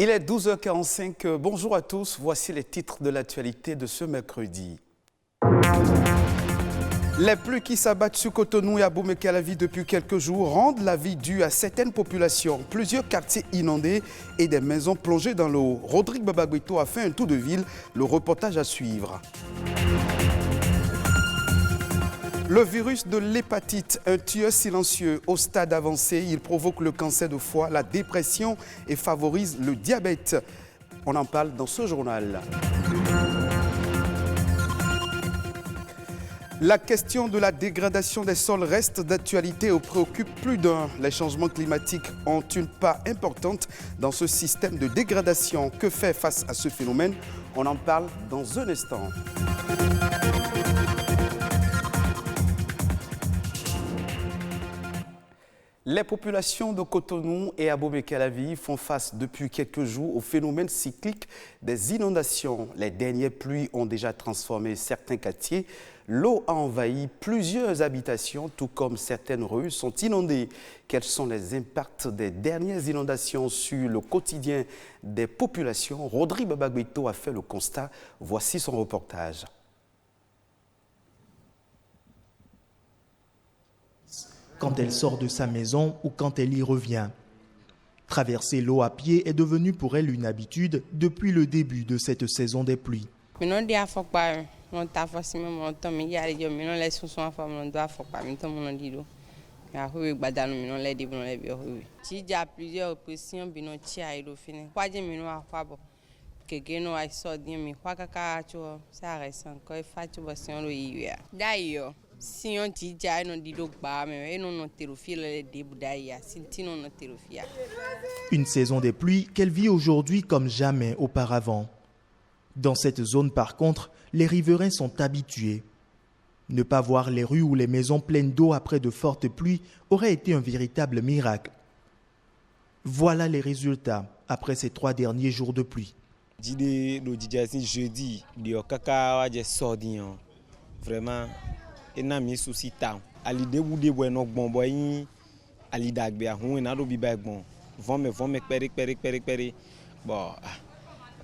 Il est 12h45. Bonjour à tous. Voici les titres de l'actualité de ce mercredi. Les pluies qui s'abattent sur Cotonou et à Boumé-Calavi depuis quelques jours rendent la vie dure à certaines populations. Plusieurs quartiers inondés et des maisons plongées dans l'eau. Rodrigue Babagwito a fait un tour de ville. Le reportage à suivre. Le virus de l'hépatite, un tueur silencieux au stade avancé, il provoque le cancer de foie, la dépression et favorise le diabète. On en parle dans ce journal. La question de la dégradation des sols reste d'actualité et préoccupe plus d'un. Les changements climatiques ont une part importante dans ce système de dégradation. Que faire face à ce phénomène? On en parle dans un instant. Les populations de Cotonou et à Boumé-Calavi font face depuis quelques jours au phénomène cyclique des inondations. Les dernières pluies ont déjà transformé certains quartiers. L'eau a envahi plusieurs habitations, tout comme certaines rues sont inondées. Quels sont les impacts des dernières inondations sur le quotidien des populations? Rodrigue Babagwito a fait le constat. Voici son reportage. Quand elle sort de sa maison ou quand elle y revient. Traverser l'eau à pied est devenu pour elle une habitude depuis le début de cette saison des pluies. Une saison des pluies qu'elle vit aujourd'hui comme jamais auparavant. Dans cette zone, par contre, les riverains sont habitués. Ne pas voir les rues ou les maisons pleines d'eau après de fortes pluies aurait été un véritable miracle. Voilà les résultats après ces 3 derniers jours de pluie. Vraiment. Et n'a mis souci tant à l'idée où des buenos bon boy à l'idée ou un ado bibag bon vont me péri bon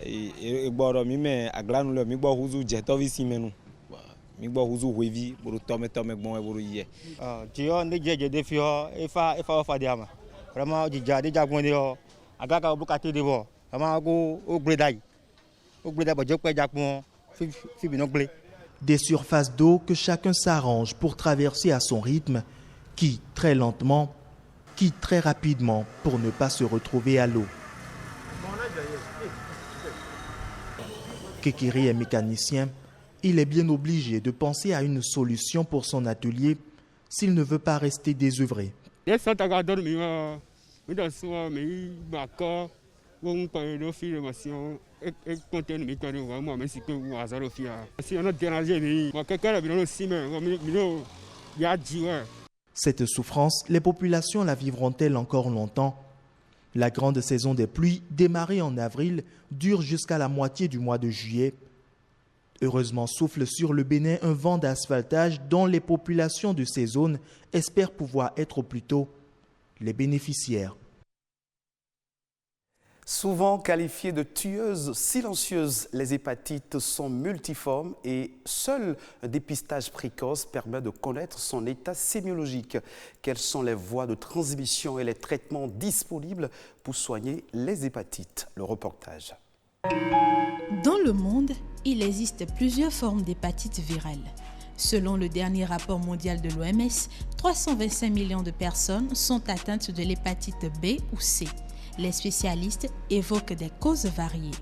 et bon mi mais à glanu le mi bon huzu jetovi simenu mi bon huzu wevi pour tome bon et pour hier tio ne jeje de fio e fa diama vraiment déjà bon de aga ka bukati de bo vraiment go o gredai ba jokwe jakmo fi binogle. Des surfaces d'eau que chacun s'arrange pour traverser à son rythme, qui très lentement, qui très rapidement pour ne pas se retrouver à l'eau. Kekiri est mécanicien. Il est bien obligé de penser à une solution pour son atelier s'il ne veut pas rester désœuvré. Cette souffrance, les populations la vivront-elles encore longtemps? La grande saison des pluies, démarrée en avril, dure jusqu'à la moitié du mois de juillet. Heureusement souffle sur le Bénin un vent d'asphaltage dont les populations de ces zones espèrent pouvoir être au plus tôt les bénéficiaires. Souvent qualifiées de tueuses silencieuses, les hépatites sont multiformes et seul un dépistage précoce permet de connaître son état sémiologique. Quelles sont les voies de transmission et les traitements disponibles pour soigner les hépatites? Le reportage. Dans le monde, il existe plusieurs formes d'hépatite virale. Selon le dernier rapport mondial de l'OMS, 325 millions de personnes sont atteintes de l'hépatite B ou C. Les spécialistes évoquent des causes variées.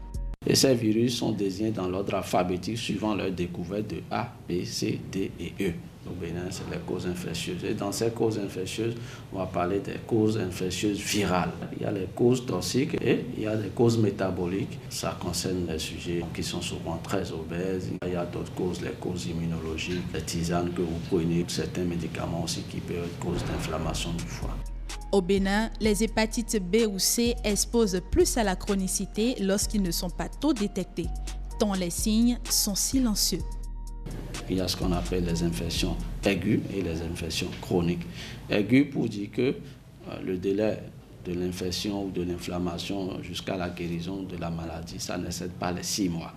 Et ces virus sont désignés dans l'ordre alphabétique suivant leur découverte de A, B, C, D et E. Au Bénin, c'est les causes infectieuses. Et dans ces causes infectieuses, on va parler des causes infectieuses virales. Il y a les causes toxiques et il y a les causes métaboliques. Ça concerne les sujets qui sont souvent très obèses. Il y a d'autres causes, les causes immunologiques, les tisanes que vous prenez, certains médicaments aussi qui peuvent être cause d'inflammation du foie. Au Bénin, les hépatites B ou C exposent plus à la chronicité lorsqu'ils ne sont pas tôt détectés, tant les signes sont silencieux. Il y a ce qu'on appelle les infections aiguës et les infections chroniques. Aiguës pour dire que le délai de l'infection ou de l'inflammation jusqu'à la guérison de la maladie, ça n'excède pas les 6 mois.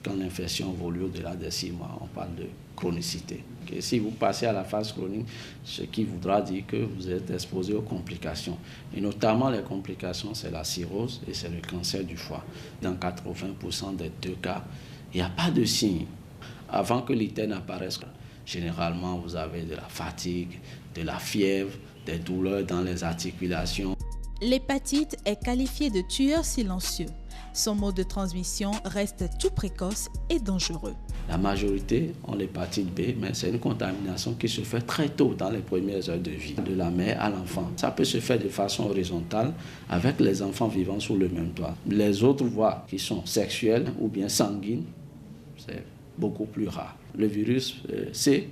Quand l'infection évolue au-delà des 6 mois, on parle de chronicité. Et si vous passez à la phase chronique, ce qui voudra dire que vous êtes exposé aux complications. Et notamment les complications, c'est la cirrhose et c'est le cancer du foie. Dans 80% des 2 cas, il n'y a pas de signe. Avant que l'ITER n'apparaisse, généralement, vous avez de la fatigue, de la fièvre, des douleurs dans les articulations. L'hépatite est qualifiée de tueur silencieux. Son mode de transmission reste tout précoce et dangereux. La majorité ont l'hépatite B, mais c'est une contamination qui se fait très tôt dans les premières heures de vie, de la mère à l'enfant. Ça peut se faire de façon horizontale avec les enfants vivant sous le même toit. Les autres voies qui sont sexuelles ou bien sanguines, c'est beaucoup plus rare. Le virus C,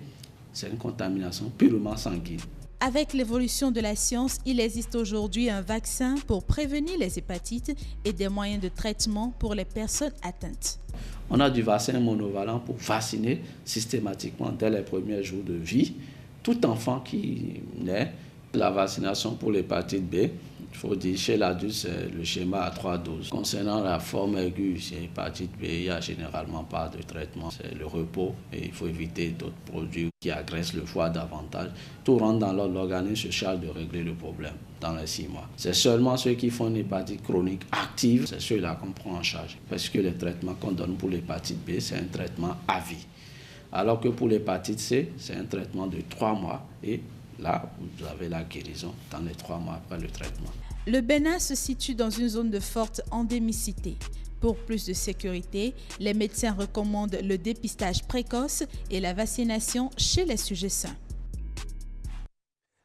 c'est une contamination purement sanguine. Avec l'évolution de la science, il existe aujourd'hui un vaccin pour prévenir les hépatites et des moyens de traitement pour les personnes atteintes. On a du vaccin monovalent pour vacciner systématiquement dès les premiers jours de vie tout enfant qui naît. La vaccination pour l'hépatite B, il faut dire chez l'adulte, c'est le schéma à 3 doses. Concernant la forme aiguë, chez l'hépatite B, il n'y a généralement pas de traitement. C'est le repos et il faut éviter d'autres produits qui agressent le foie davantage. Tout rentre dans l'ordre, l'organisme se charge de régler le problème dans les 6 mois. C'est seulement ceux qui font une hépatite chronique active, c'est ceux-là qu'on prend en charge. Parce que les traitements qu'on donne pour l'hépatite B, c'est un traitement à vie. Alors que pour l'hépatite C, c'est un traitement de 3 mois et là, vous avez la guérison dans les 3 mois après le traitement. Le Bénin se situe dans une zone de forte endémicité. Pour plus de sécurité, les médecins recommandent le dépistage précoce et la vaccination chez les sujets sains.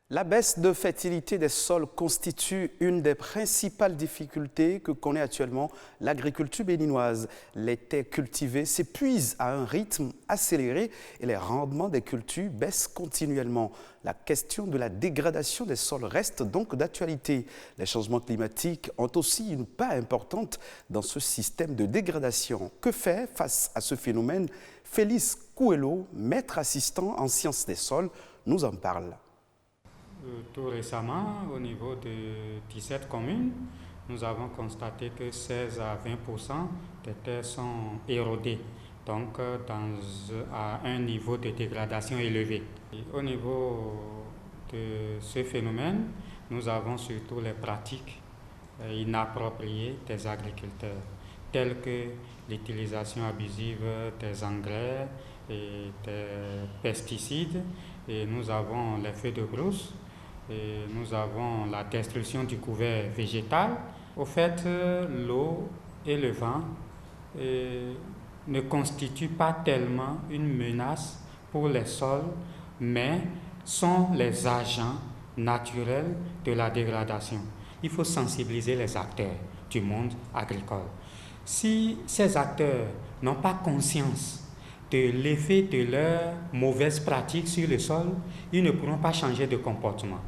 La baisse de fertilité des sols constitue une des principales difficultés que connaît actuellement l'agriculture béninoise. Les terres cultivées s'épuisent à un rythme accéléré et les rendements des cultures baissent continuellement. La question de la dégradation des sols reste donc d'actualité. Les changements climatiques ont aussi une part importante dans ce système de dégradation. Que faire face à ce phénomène? Félix Coelho, maître assistant en sciences des sols, nous en parle. Tout récemment, au niveau de 17 communes, nous avons constaté que 16 à 20% des terres sont érodées, donc à un niveau de dégradation élevé. Et au niveau de ce phénomène, nous avons surtout les pratiques inappropriées des agriculteurs, telles que l'utilisation abusive des engrais et des pesticides, et nous avons les feux de brousse. Et nous avons la destruction du couvert végétal. Au fait, l'eau et le vent ne constituent pas tellement une menace pour les sols, mais sont les agents naturels de la dégradation. Il faut sensibiliser les acteurs du monde agricole. Si ces acteurs n'ont pas conscience de l'effet de leurs mauvaises pratiques sur le sol, ils ne pourront pas changer de comportement.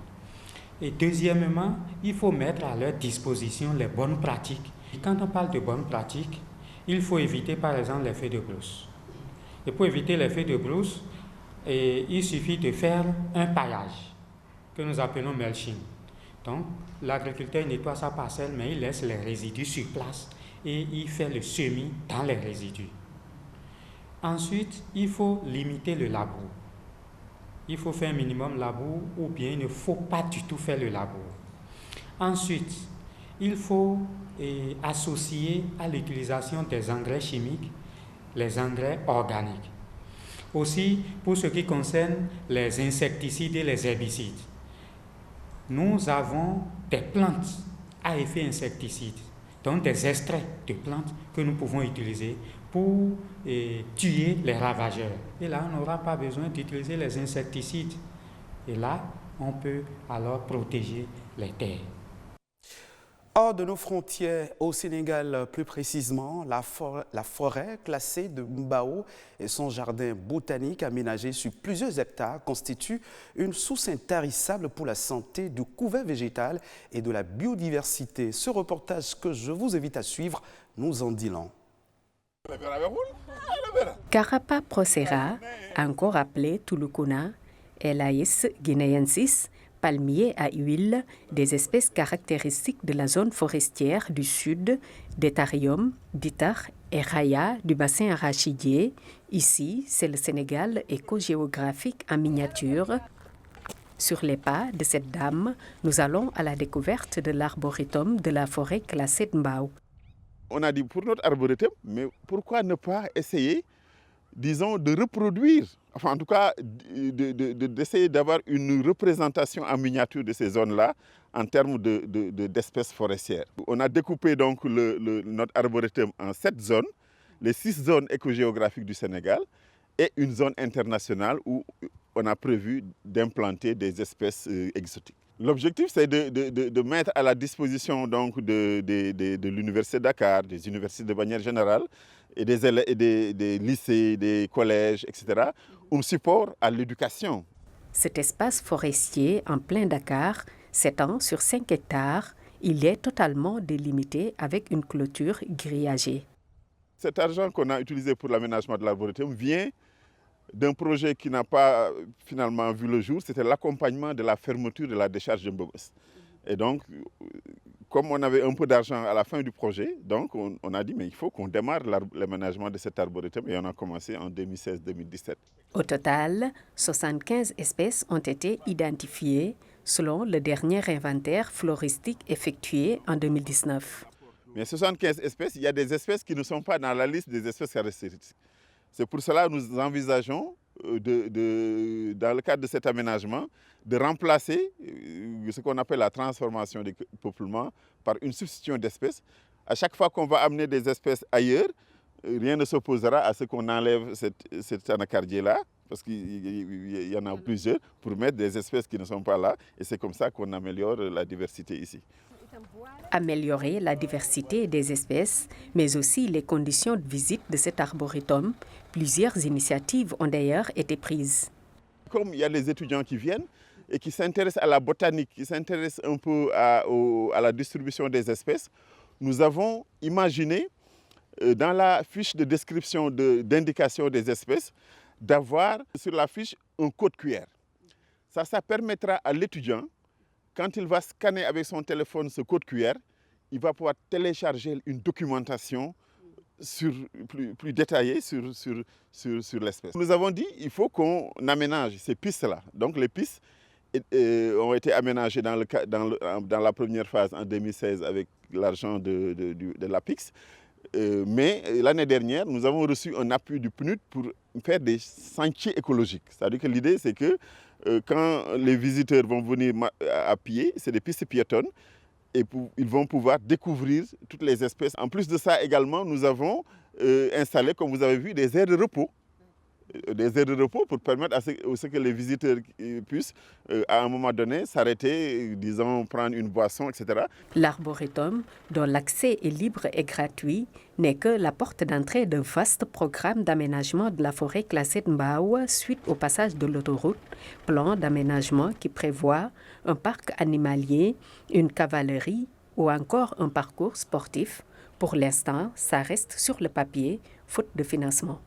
Et deuxièmement, il faut mettre à leur disposition les bonnes pratiques. Et quand on parle de bonnes pratiques, il faut éviter par exemple les feux de brousse. Et pour éviter les feux de brousse, il suffit de faire un paillage que nous appelons mulching. Donc, l'agriculteur nettoie sa parcelle, mais il laisse les résidus sur place et il fait le semis dans les résidus. Ensuite, il faut limiter le labour. Il faut faire un minimum labour ou bien il ne faut pas du tout faire le labour. Ensuite, il faut associer à l'utilisation des engrais chimiques les engrais organiques. Aussi, pour ce qui concerne les insecticides et les herbicides, nous avons des plantes à effet insecticide, donc des extraits de plantes que nous pouvons utiliser pour tuer les ravageurs. Et là, on n'aura pas besoin d'utiliser les insecticides. Et là, on peut alors protéger les terres. Hors de nos frontières, au Sénégal plus précisément, la forêt classée de Mbao et son jardin botanique aménagé sur plusieurs hectares constituent une source intarissable pour la santé du couvert végétal et de la biodiversité. Ce reportage que je vous invite à suivre nous en dit long. Carapa procera, encore appelé Tulukuna, Elaïs guinéensis, palmiers à huile, des espèces caractéristiques de la zone forestière du sud, d'Etharium, d'Itar et Raya du bassin arachidier. Ici, c'est le Sénégal écogéographique en miniature. Sur les pas de cette dame, nous allons à la découverte de l'arboretum de la forêt classée de Mbao. On a dit pour notre arboretum, mais pourquoi ne pas essayer, disons, de reproduire, enfin en tout cas d'essayer d'avoir une représentation en miniature de ces zones-là en termes d'espèces forestières. On a découpé donc notre arboretum en 7 zones, les 6 zones écogéographiques du Sénégal et une zone internationale où on a prévu d'implanter des espèces exotiques. L'objectif, c'est de mettre à la disposition donc, de l'Université de Dakar, des universités de manière générale, et des lycées, des collèges, etc., un support à l'éducation. Cet espace forestier en plein Dakar s'étend sur 5 hectares. Il est totalement délimité avec une clôture grillagée. Cet argent qu'on a utilisé pour l'aménagement de l'arboretum vient d'un projet qui n'a pas finalement vu le jour, c'était l'accompagnement de la fermeture de la décharge de Mbogos. Et donc, comme on avait un peu d'argent à la fin du projet, donc on a dit mais il faut qu'on démarre l'aménagement de cet arboretum et on a commencé en 2016-2017. Au total, 75 espèces ont été identifiées selon le dernier inventaire floristique effectué en 2019. Mais 75 espèces, il y a des espèces qui ne sont pas dans la liste des espèces caractéristiques. C'est pour cela que nous envisageons, dans le cadre de cet aménagement, de remplacer ce qu'on appelle la transformation des peuplements par une substitution d'espèces. À chaque fois qu'on va amener des espèces ailleurs, rien ne s'opposera à ce qu'on enlève cet anacardier-là, parce qu'il y en a plusieurs, pour mettre des espèces qui ne sont pas là. Et c'est comme ça qu'on améliore la diversité ici. Améliorer la diversité des espèces, mais aussi les conditions de visite de cet arboretum. Plusieurs initiatives ont d'ailleurs été prises. Comme il y a les étudiants qui viennent et qui s'intéressent à la botanique, qui s'intéressent un peu à la distribution des espèces, nous avons imaginé, dans la fiche de description d'indication des espèces, d'avoir sur la fiche un code QR. Ça permettra à l'étudiant, quand il va scanner avec son téléphone ce code QR, il va pouvoir télécharger une documentation plus détaillée sur l'espèce. Nous avons dit qu'il faut qu'on aménage ces pistes-là. Donc les pistes ont été aménagées dans la première phase en 2016 avec l'argent de l'APIX. Mais l'année dernière, nous avons reçu un appui du PNUD pour faire des sentiers écologiques. C'est-à-dire que l'idée, c'est que quand les visiteurs vont venir à pied, c'est des pistes piétonnes, et ils vont pouvoir découvrir toutes les espèces. En plus de ça également, nous avons installé, comme vous avez vu, des aires de repos. Des aires de repos pour permettre à ce que les visiteurs puissent, à un moment donné, s'arrêter, disons, prendre une boisson, etc. L'arboretum, dont l'accès est libre et gratuit, n'est que la porte d'entrée d'un vaste programme d'aménagement de la forêt classée de Mbao suite au passage de l'autoroute, plan d'aménagement qui prévoit un parc animalier, une cavalerie ou encore un parcours sportif. Pour l'instant, ça reste sur le papier, faute de financement.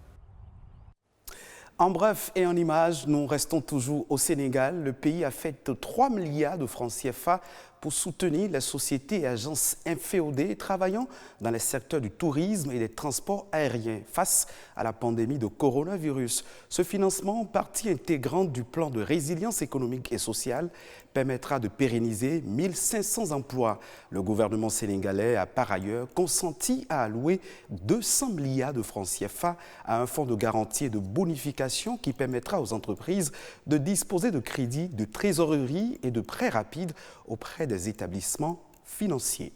En bref et en images, nous restons toujours au Sénégal. Le pays a fait 3 milliards de francs CFA pour soutenir les sociétés et agences inféodées travaillant dans les secteurs du tourisme et des transports aériens face à la pandémie de coronavirus. Ce financement, partie intégrante du plan de résilience économique et sociale, permettra de pérenniser 1500 emplois. Le gouvernement sénégalais a par ailleurs consenti à allouer 200 milliards de francs CFA à un fonds de garantie et de bonification qui permettra aux entreprises de disposer de crédits, de trésorerie et de prêts rapides auprès des établissements financiers.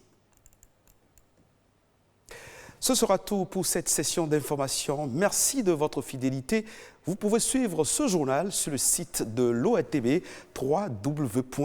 Ce sera tout pour cette session d'information. Merci de votre fidélité. Vous pouvez suivre ce journal sur le site de l'ORTB, www.ortb.bj.